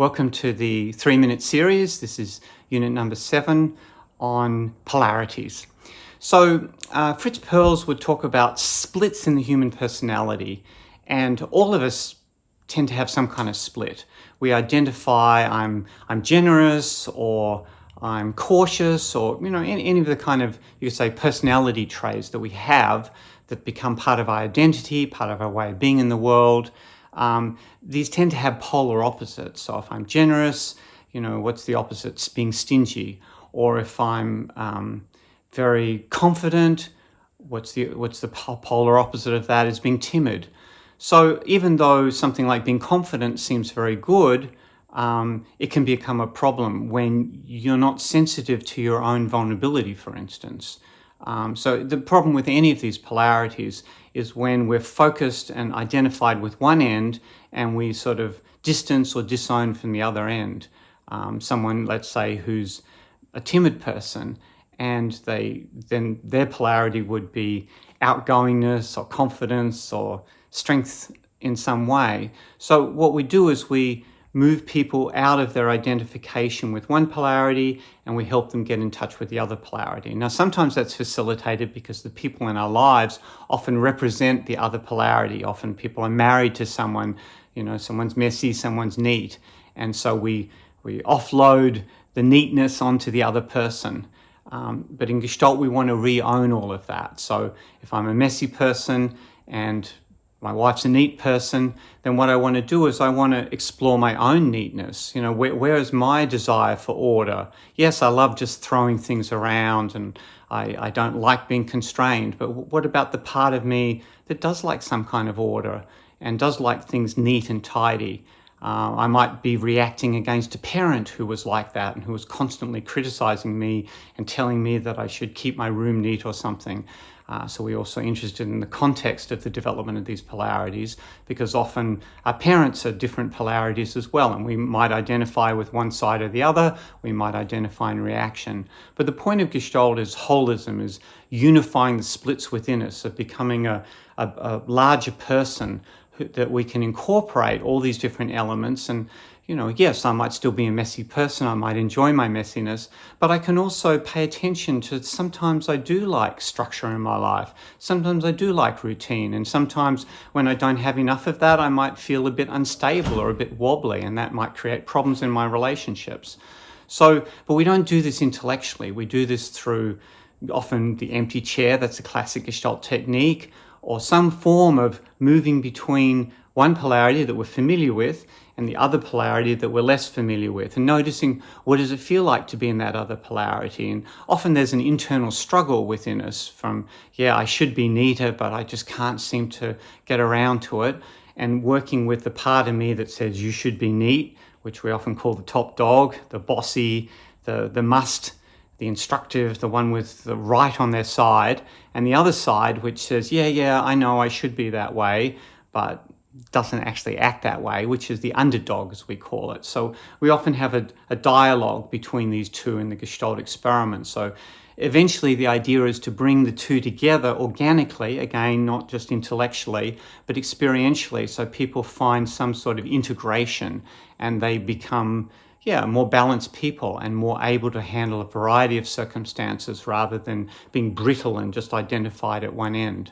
Welcome to the 3-minute series. This is unit number 7 on polarities. So Fritz Perls would talk about splits in the human personality, and all of us tend to have some kind of split. We identify I'm generous, or I'm cautious, or any of the kind of, you could say, personality traits that we have that become part of our identity, part of our way of being in the world. These tend to have polar opposites. So if I'm generous, what's the opposite? Being stingy. Or if I'm very confident, what's the polar opposite of that is being timid. So even though something like being confident seems very good, it can become a problem when you're not sensitive to your own vulnerability, for instance. So the problem with any of these polarities is when we're focused and identified with one end and we sort of distance or disown from the other end. Someone, let's say, who's a timid person, and then their polarity would be outgoingness or confidence or strength in some way. So what we do is we move people out of their identification with one polarity and we help them get in touch with the other polarity. Now, sometimes that's facilitated because the people in our lives often represent the other polarity. Often people are married to someone, someone's messy, someone's neat. And so we offload the neatness onto the other person. But in Gestalt, we want to re-own all of that. So if I'm a messy person and my wife's a neat person, then what I want to do is I want to explore my own neatness. Where is my desire for order? Yes, I love just throwing things around and I don't like being constrained, but what about the part of me that does like some kind of order and does like things neat and tidy? I might be reacting against a parent who was like that and who was constantly criticizing me and telling me that I should keep my room neat or something. So we're also interested in the context of the development of these polarities, because often our parents are different polarities as well, and we might identify with one side or the other, we might identify in reaction. But the point of Gestalt is holism, is unifying the splits within us, of becoming a larger person that we can incorporate all these different elements. And yes, I might still be a messy person, I might enjoy my messiness, but I can also pay attention to sometimes I do like structure in my life, sometimes I do like routine, and sometimes when I don't have enough of that, I might feel a bit unstable or a bit wobbly, and that might create problems in my relationships. But we don't do this intellectually, we do this through often the empty chair, that's a classic Gestalt technique, or some form of moving between one polarity that we're familiar with and the other polarity that we're less familiar with, and noticing what does it feel like to be in that other polarity. And often there's an internal struggle within us from, I should be neater, but I just can't seem to get around to it. And working with the part of me that says you should be neat, which we often call the top dog, the bossy, the must, the instructive, the one with the right on their side, and the other side which says, I know I should be that way, but doesn't actually act that way, which is the underdog, as we call it. So we often have a dialogue between these two in the Gestalt experiment. So eventually the idea is to bring the two together organically, again, not just intellectually, but experientially, so people find some sort of integration and they become more balanced people and more able to handle a variety of circumstances rather than being brittle and just identified at one end.